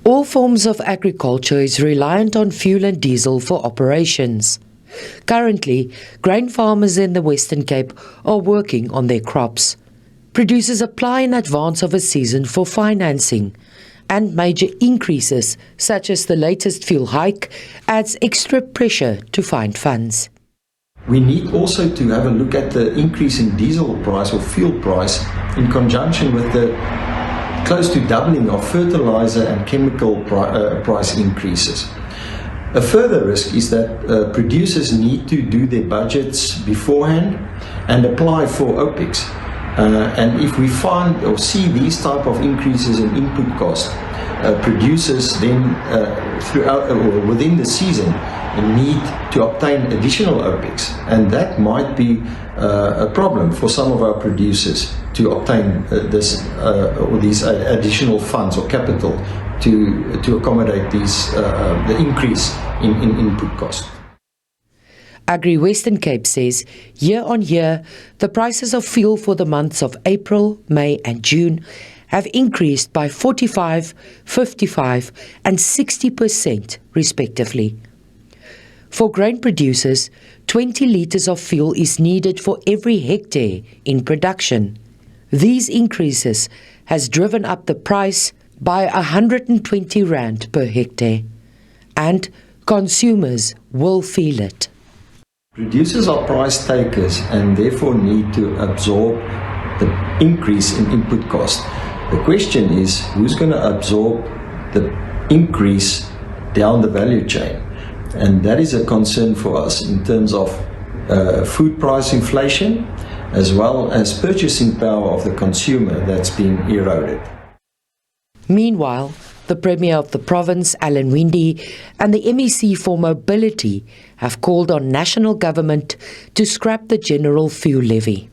All forms of agriculture is reliant on fuel and diesel for operations. Currently, grain farmers in the Western Cape are working on their crops. Producers apply in advance of a season for financing, and major increases, such as the latest fuel hike, adds extra pressure to find funds. We need also to have a look at the increase in diesel price or fuel price in conjunction with the close to doubling of fertilizer and chemical price increases. A further risk is that producers need to do their budgets beforehand and apply for OPEX. And if we find or see these type of increases in input costs, producers then throughout or within the season need to obtain additional OPEX, and that might be a problem for some of our producers to obtain these additional funds or capital to accommodate the increase in input costs. Agri Western Cape says year on year, the prices of fuel for the months of April, May and June have increased by 45%, 55% and 60% respectively. For grain producers, 20 litres of fuel is needed for every hectare in production. These increases has driven up the price by 120 rand per hectare, and consumers will feel it. Producers are price takers and therefore need to absorb the increase in input cost. The question is, who's going to absorb the increase down the value chain? And that is a concern for us in terms of food price inflation, as well as purchasing power of the consumer that's being eroded. Meanwhile, the Premier of the province, Alan Winde, and the MEC for Mobility have called on national government to scrap the general fuel levy.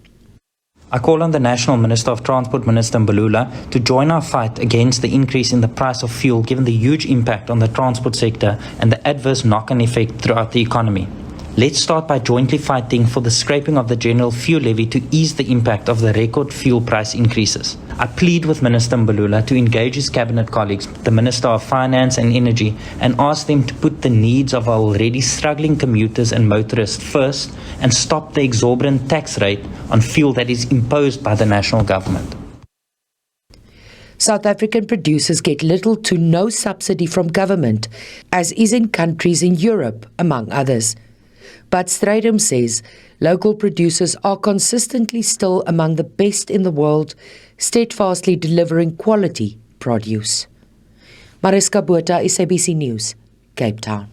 I call on the National Minister of Transport, Minister Mbalula, to join our fight against the increase in the price of fuel, given the huge impact on the transport sector and the adverse knock-on effect throughout the economy. Let's start by jointly fighting for the scrapping of the general fuel levy to ease the impact of the record fuel price increases. I plead with Minister Mbalula to engage his cabinet colleagues, the Minister of Finance and Energy, and ask them to put the needs of our already struggling commuters and motorists first and stop the exorbitant tax rate on fuel that is imposed by the national government. South African producers get little to no subsidy from government, as is in countries in Europe, among others. But Strydom says local producers are consistently still among the best in the world, steadfastly delivering quality produce. Mariska Botha, SABC News, Cape Town.